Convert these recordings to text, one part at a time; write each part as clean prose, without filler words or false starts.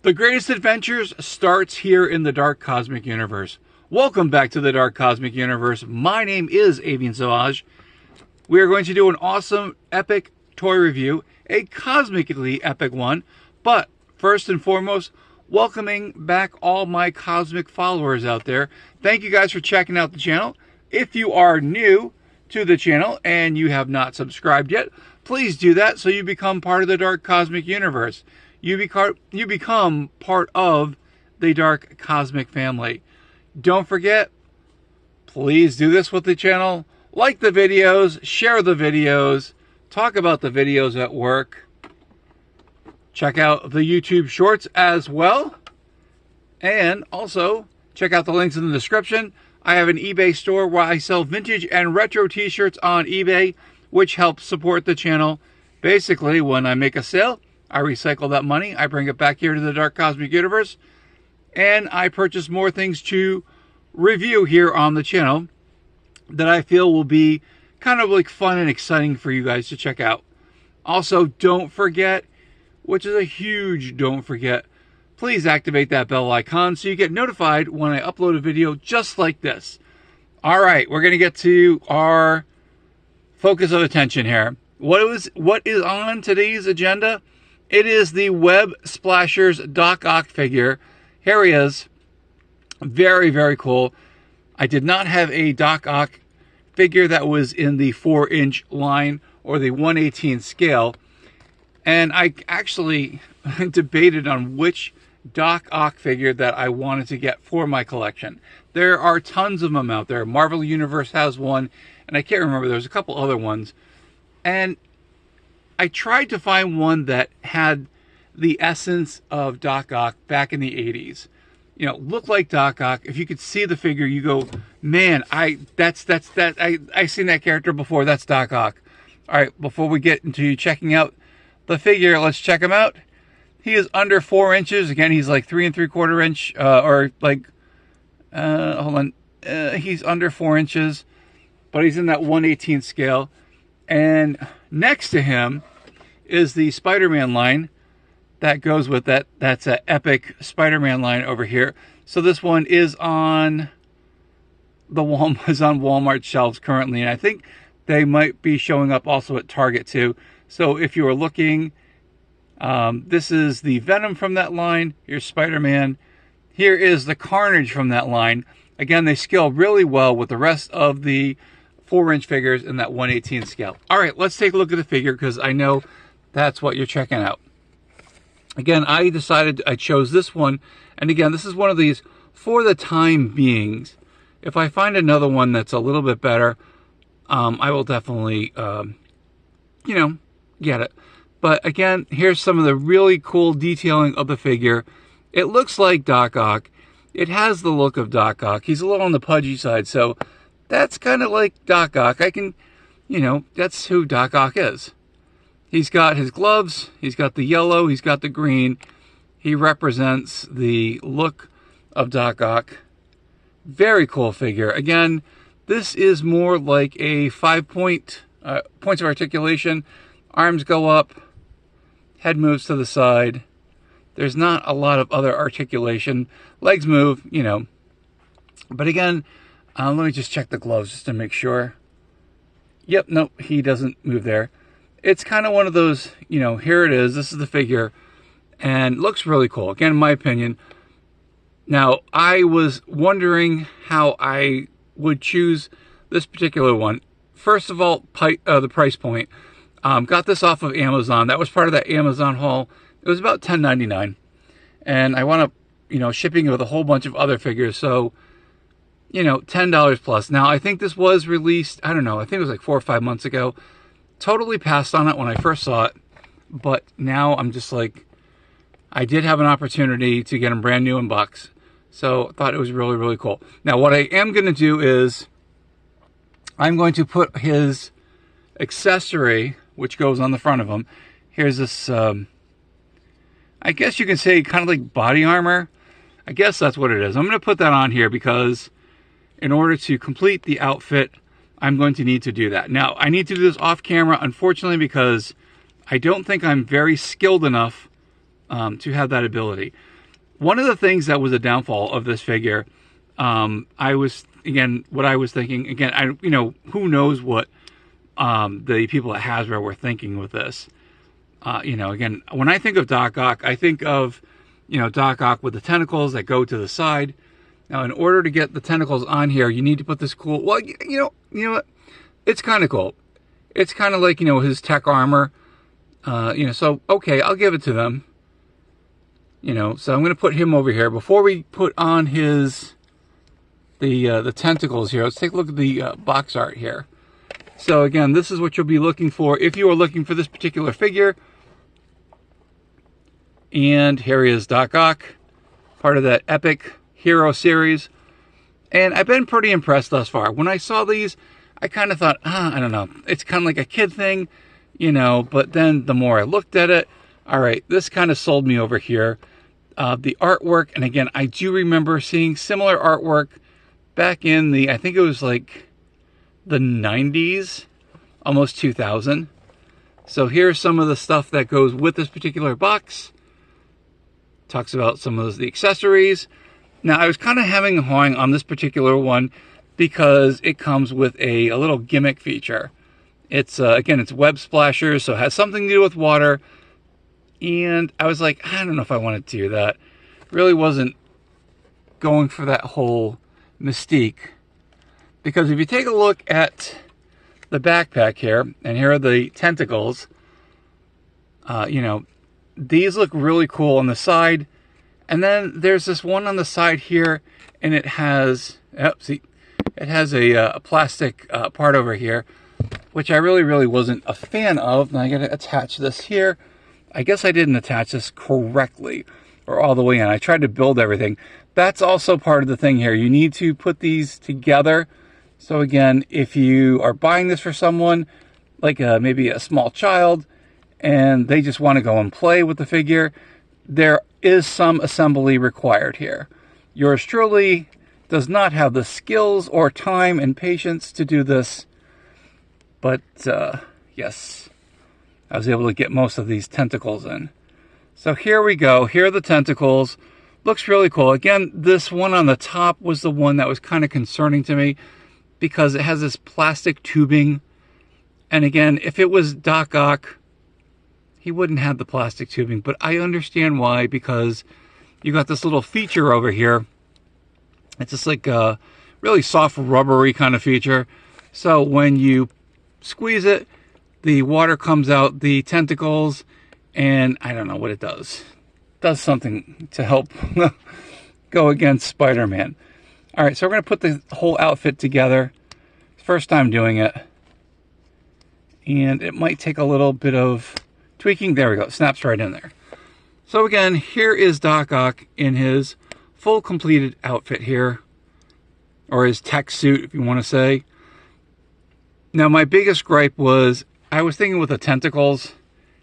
The greatest adventures starts here in the Dark Cosmic Universe. Welcome back to the Dark Cosmic Universe. My name is Avian Sauvage. We are going to do an awesome, epic toy review, a cosmically epic one. But first and foremost, welcoming back all my cosmic followers out there. Thank you guys for checking out the channel. If you are new to the channel and you have not subscribed yet, please do that so you become part of the Dark Cosmic Universe. You become part of the Dark Cosmic family. Don't forget, please do this with the channel. Like the videos, share the videos, talk about the videos at work. Check out the YouTube shorts as well. And also, check out the links in the description. I have an eBay store where I sell vintage and retro t-shirts on eBay, which helps support the channel. Basically, when I make a sale, I recycle that money, I bring it back here to the Dark Cosmic Universe, and I purchase more things to review here on the channel that I feel will be kind of like fun and exciting for you guys to check out. Also, don't forget, which is a huge don't forget, please activate that bell icon so you get notified when I upload a video just like this. All right, we're going to get to our focus of attention here. What is on today's agenda? It is the Web Splashers Doc Ock figure. Here he is. Very, very cool. I did not have a Doc Ock figure that was in the 4-inch line or the 1/18 scale. And I actually debated on which Doc Ock figure that I wanted to get for my collection. There are tons of them out there. Marvel Universe has one, and I can't remember. There's a couple other ones. And I tried to find one that had the essence of Doc Ock back in the 80s. You know, looked like Doc Ock. If you could see the figure, you go, man, I've seen that character before. That's Doc Ock. All right, before we get into checking out the figure, let's check him out. He is under 4 inches. Again, he's like 3 3/4 inch, or like, hold on. He's under 4 inches, but he's in that 1/18 scale. And next to him is the Spider-Man line that goes with that. That's an epic Spider-Man line over here. So this one is on the Walmart shelves currently, and I think they might be showing up also at Target too. So if you are looking, this is the Venom from that line. Here's Spider-Man. Here is the Carnage from that line. Again, they scale really well with the rest of the 4-inch figures in that 1/18 scale. All right, let's take a look at the figure because I know that's what you're checking out. Again, I chose this one. And again, this is one of these for the time beings. If I find another one that's a little bit better, I will definitely, get it. But again, here's some of the really cool detailing of the figure. It looks like Doc Ock. It has the look of Doc Ock. He's a little on the pudgy side, so that's kind of like Doc Ock. I can, that's who Doc Ock is. He's got his gloves, he's got the yellow, he's got the green. He represents the look of Doc Ock. Very cool figure. Again, this is more like a 5-point points of articulation. Arms go up, head moves to the side. There's not a lot of other articulation. Legs move, But again, let me just check the gloves just to make sure. Yep, nope, he doesn't move there. It's kind of one of those, here it is. This is the figure. And looks really cool. Again, in my opinion. Now, I was wondering how I would choose this particular one. First of all, the price point. Got this off of Amazon. That was part of that Amazon haul. It was about $10.99. And I wound up, shipping with a whole bunch of other figures. So, $10 plus. Now, I think this was released, I don't know, I think it was like 4 or 5 months ago. Totally passed on it when I first saw it. But now I'm just like, I did have an opportunity to get them brand new in box. So I thought it was really, really cool. Now, what I am going to do is I'm going to put his accessory, which goes on the front of him. Here's this, I guess you can say kind of like body armor. I guess that's what it is. I'm going to put that on here because in order to complete the outfit, I'm going to need to do that. Now, I need to do this off camera, unfortunately, because I don't think I'm very skilled enough to have that ability. One of the things that was a downfall of this figure, I was, again, what I was thinking, again, who knows what the people at Hasbro were thinking with this. Again, when I think of Doc Ock, I think of, Doc Ock with the tentacles that go to the side. Now, in order to get the tentacles on here, you need to put this cool, well, you know what? It's kind of cool. It's kind of like, his tech armor. So, okay, I'll give it to them. So I'm going to put him over here. Before we put on the tentacles here, let's take a look at the box art here. So again, this is what you'll be looking for if you are looking for this particular figure. And here he is, Doc Ock, part of that epic hero series. And I've been pretty impressed thus far. When I saw these, I kind of thought, I don't know, it's kind of like a kid thing, but then the more I looked at it, all right, this kind of sold me over here. The artwork, and again, I do remember seeing similar artwork back in the, I think it was like the 90s, almost 2000. So here's some of the stuff that goes with this particular box. Talks about some of the accessories. Now, I was kind of hemming and hawing on this particular one because it comes with a little gimmick feature. It's, again, it's web splashers, so it has something to do with water. And I was like, I don't know if I want to do that. Really wasn't going for that whole mystique. Because if you take a look at the backpack here, and here are the tentacles, these look really cool on the side. And then there's this one on the side here, and it has, it has a plastic part over here, which I really wasn't a fan of. And I got to attach this here. I guess I didn't attach this correctly or all the way in. I tried to build everything. That's also part of the thing here. You need to put these together. So again, if you are buying this for someone, like maybe a small child, and they just want to go and play with the figure, there is some assembly required here. Yours truly does not have the skills or time and patience to do this, but yes, I was able to get most of these tentacles in. So here we go. Here are the tentacles. Looks really cool. Again, this one on the top was the one that was kind of concerning to me because it has this plastic tubing. And again, if it was Doc Ock, he wouldn't have the plastic tubing, but I understand why, because you got this little feature over here. It's just like a really soft rubbery kind of feature. So when you squeeze it, the water comes out the tentacles, and I don't know what it does. It does something to help go against Spider-Man. All right, so we're going to put the whole outfit together. First time doing it. And it might take a little bit of tweaking. There we go. It snaps right in there. So again, here is Doc Ock in his full completed outfit here. Or his tech suit, if you want to say. Now, my biggest gripe was, I was thinking with the tentacles.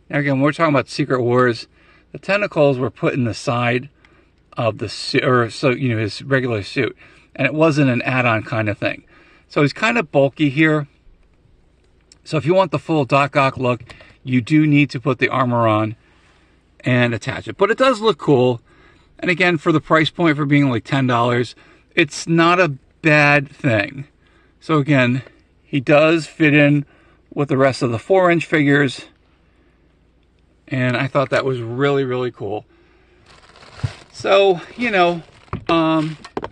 Now again, we're talking about Secret Wars. The tentacles were put in the side of the suit, or so, his regular suit. And it wasn't an add-on kind of thing. So he's kind of bulky here. So if you want the full Doc Ock look, you do need to put the armor on and attach it. But it does look cool. And again, for the price point, for being like $10, it's not a bad thing. So again, he does fit in with the rest of the 4-inch figures. And I thought that was really cool. So,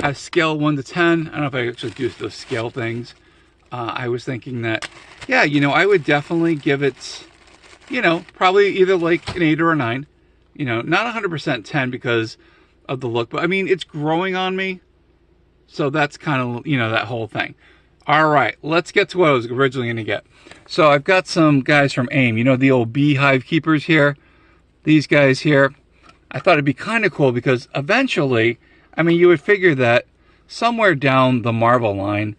a scale 1 to 10. I don't know if I actually do those scale things. I was thinking that, yeah, I would definitely give it, probably either like an 8 or a 9. Not 100% 10 because of the look, but I mean, it's growing on me. So that's kind of, that whole thing. All right, let's get to what I was originally going to get. So I've got some guys from AIM, the old beehive keepers here. These guys here. I thought it'd be kind of cool because eventually, I mean, you would figure that somewhere down the Marvel line,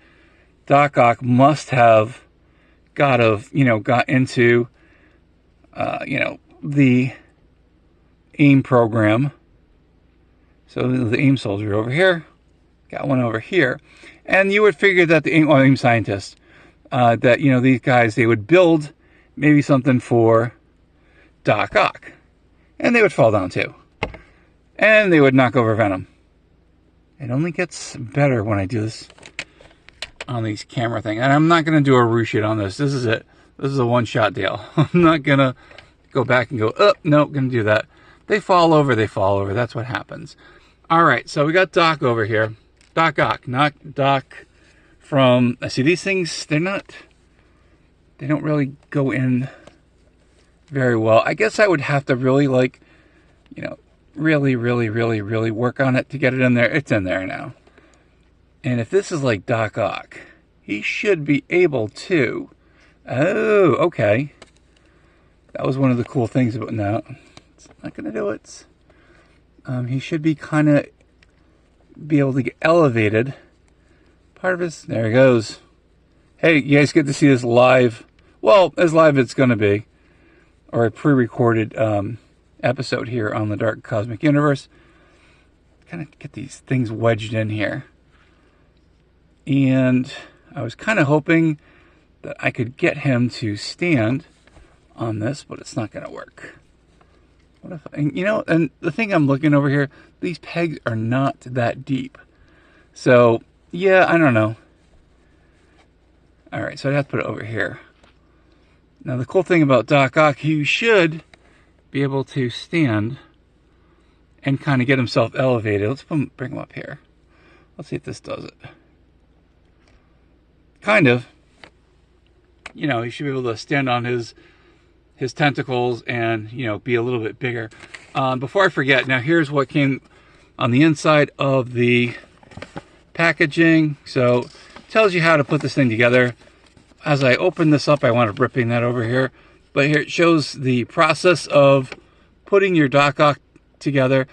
Doc Ock must have got into, the AIM program. So the AIM soldier over here, got one over here. And you would figure that the AIM scientists, that, these guys, they would build maybe something for Doc Ock. And they would fall down too. and they would knock over Venom. It only gets better when I do this on these camera thing. And I'm not going to do a reshoot on this. This is it. This is a one-shot deal. I'm not going to go back and go, oh, no, going to do that. They fall over, they fall over. That's what happens. All right, so we got Doc over here. Doc Ock, not Doc from... See, these things, they don't really go in very well. I guess I would have to really, like, you know, really work on it to get it in there. It's in there now. And if this is like Doc Ock, he should be able to... Oh, okay. That was one of the cool things about... No, it's not going to do it. He should be kind of... be able to get elevated. Part of his... There he goes. Hey, you guys get to see this live. Well, as live as it's going to be. Or a pre-recorded episode here on the Dark Cosmic Universe. Kind of get these things wedged in here. And I was kind of hoping that I could get him to stand on this, but it's not going to work. What if, you know, and the thing I'm looking over here, these pegs are not that deep. So, yeah, I don't know. All right, so I'd have to put it over here. Now, the cool thing about Doc Ock, he should be able to stand and kind of get himself elevated. Let's bring him up here. Let's see if this does it. Kind of. You know, he should be able to stand on his tentacles and, you know, be a little bit bigger. Before I forget, now here's what came on the inside of the packaging. So, it tells you how to put this thing together. As I open this up, I wound up ripping that over here. But here it shows the process of putting your Doc Ock together.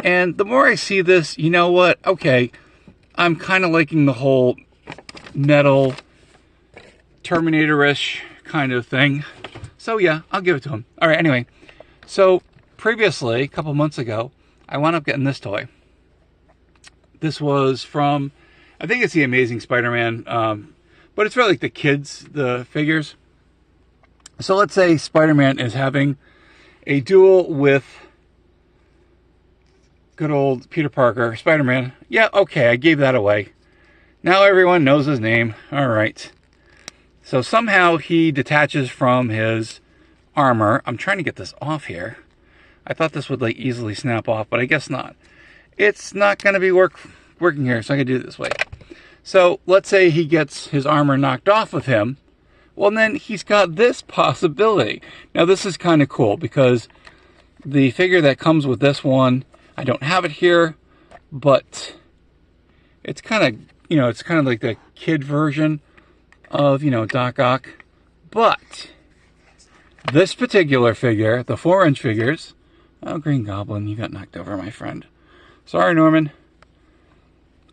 And the more I see this, you know what? Okay, I'm kind of liking the whole metal Terminator-ish kind of thing. So yeah, I'll give it to him. All right, anyway. So previously, a couple months ago, I wound up getting this toy. This was from, I think it's the Amazing Spider-Man, but it's really like the kids, the figures. So let's say Spider-Man is having a duel with good old Peter Parker, Spider-Man. Yeah, okay, I gave that away. Now everyone knows his name. All right. So somehow he detaches from his armor. I'm trying to get this off here. I thought this would like easily snap off, but I guess not. It's not going to be working here, so I can do it this way. So let's say he gets his armor knocked off of him. Well, then he's got this possibility. Now this is kind of cool because the figure that comes with this one, I don't have it here, but it's kind of, you know, it's kind of like the kid version of, you know, Doc Ock. But this particular figure, the 4-inch figures, oh, Green Goblin, you got knocked over, my friend. Sorry, Norman.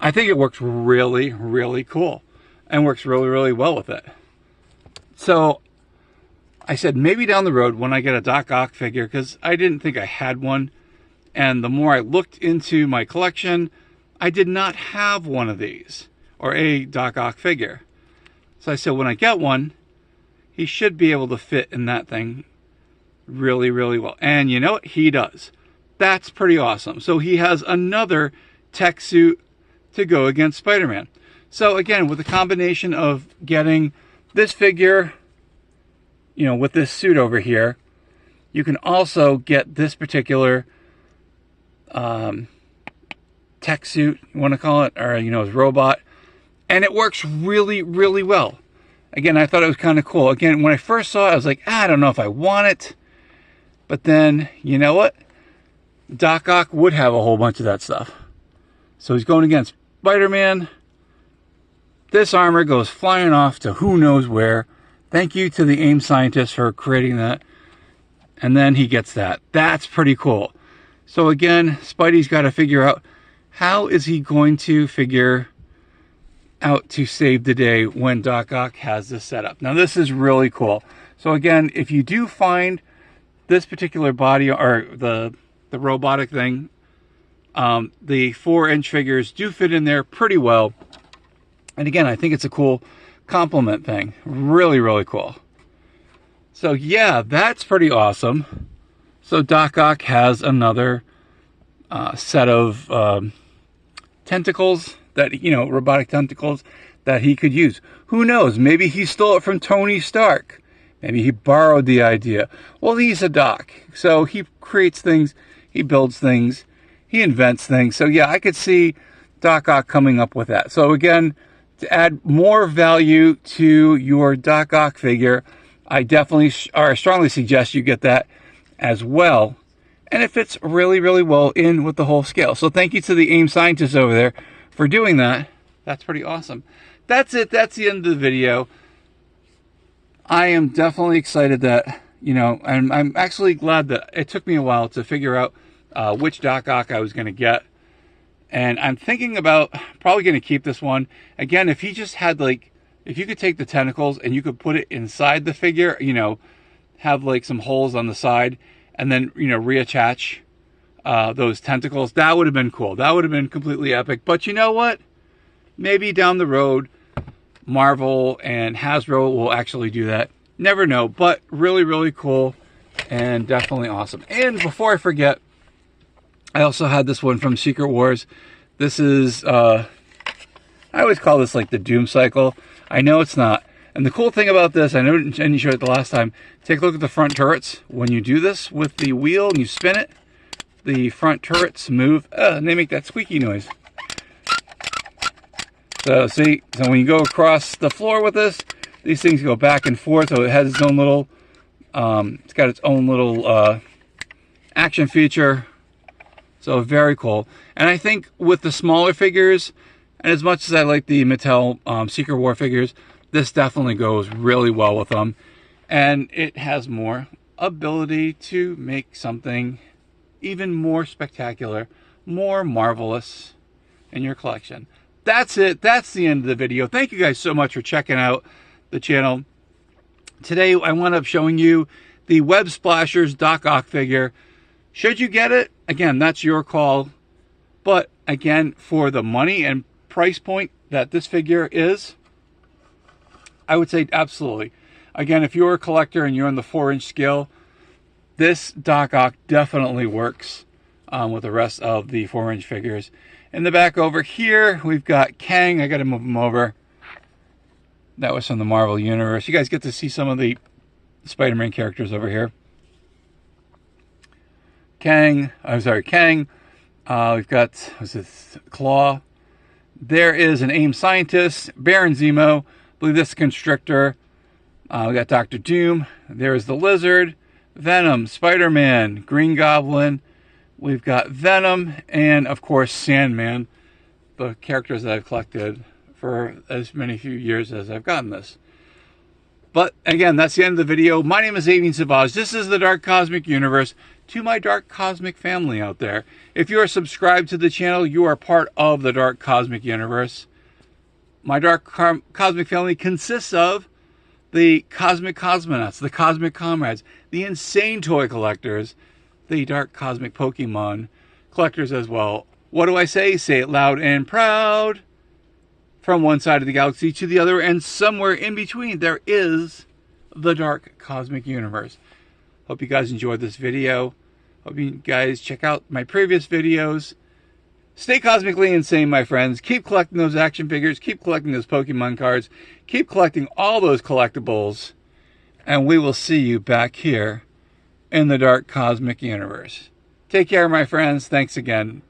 I think it works really cool and works really well with it. So I said maybe down the road when I get a Doc Ock figure, because I didn't think I had one, and the more I looked into my collection, I did not have one of these or a Doc Ock figure. So I said when I get one, he should be able to fit in that thing really well. And you know what? He does. That's pretty awesome. So he has another tech suit to go against Spider-Man. So again, with the combination of getting this figure, you know, with this suit over here, you can also get this particular tech suit, you want to call it, or, you know, his robot. And it works really well. Again, I thought it was kind of cool. Again, when I first saw it, I was like, I don't know if I want it. But then, you know what? Doc Ock would have a whole bunch of that stuff. So he's going against Spider-Man. This armor goes flying off to who knows where. Thank you to the AIM scientists for creating that. And then he gets that. That's pretty cool. So again, Spidey's got to figure out how is he going to figure out to save the day when Doc Ock has this set up. Now this is really cool. So again, if you do find this particular body or the robotic thing, the 4-inch figures do fit in there pretty well. And again, I think it's a cool complement thing. Really cool. So yeah, that's pretty awesome. So Doc Ock has another set of tentacles that, you know, robotic tentacles that he could use. Who knows? Maybe he stole it from Tony Stark. Maybe he borrowed the idea. Well, he's a Doc, so he creates things, he builds things, he invents things. So yeah, I could see Doc Ock coming up with that. So again, to add more value to your Doc Ock figure, I definitely or strongly suggest you get that as well. And it fits really, really well in with the whole scale. So thank you to the AIM scientists over there for doing that. That's pretty awesome. That's it. That's the end of the video. I am definitely excited that, you know, and I'm actually glad that it took me a while to figure out which Doc Ock I was going to get. And I'm thinking about probably going to keep this one. Again, if he just had like, if you could take the tentacles and you could put it inside the figure, you know, have like some holes on the side and then, you know, reattach those tentacles, that would have been cool. That would have been completely epic. But you know what? Maybe down the road, Marvel and Hasbro will actually do that. Never know, but really, really cool and definitely awesome. And before I forget, I also had this one from Secret Wars. This is, I always call this like the Doom Cycle. I know it's not. And the cool thing about this, I know Jenny showed it the last time, take a look at the front turrets. When you do this with the wheel and you spin it, the front turrets move, and they make that squeaky noise. So see, so when you go across the floor with this, these things go back and forth. So it has its own little, it's got its own little action feature. So very cool. And I think with the smaller figures, and as much as I like the Mattel Secret War figures, this definitely goes really well with them. And it has more ability to make something even more spectacular, more marvelous in your collection. That's it. That's the end of the video. Thank you guys so much for checking out the channel. Today, I wound up showing you the Web Splashers Doc Ock figure. Should you get it? Again, that's your call. But again, for the money and price point that this figure is, I would say absolutely. Again, if you're a collector and you're on the 4-inch scale, this Doc Ock definitely works with the rest of the 4-inch figures. In the back over here, we've got Kang. I got to move him over. That was from the Marvel Universe. You guys get to see some of the Spider-Man characters over here. Kang. We've got, what's this? Claw. There is an AIM scientist, Baron Zemo. I believe this is Constrictor. We got Dr. Doom. There is the Lizard, Venom, Spider-Man, Green Goblin. We've got Venom, and of course Sandman, the characters that I've collected for as many few years as I've gotten this. But again, that's the end of the video. My name is Avian Savage. This is the Dark Cosmic Universe. To my Dark Cosmic family out there, if you are subscribed to the channel, you are part of the Dark Cosmic Universe. My Dark Cosmic family consists of the Cosmic Cosmonauts, the Cosmic Comrades, the Insane Toy Collectors, the Dark Cosmic Pokemon collectors as well. What do I say? Say it loud and proud. From one side of the galaxy to the other, and somewhere in between, there is the Dark Cosmic Universe. Hope you guys enjoyed this video. Hope you guys check out my previous videos. Stay cosmically insane, my friends. Keep collecting those action figures. Keep collecting those Pokemon cards. Keep collecting all those collectibles. And we will see you back here in the Dark Cosmic Universe. Take care, my friends. Thanks again.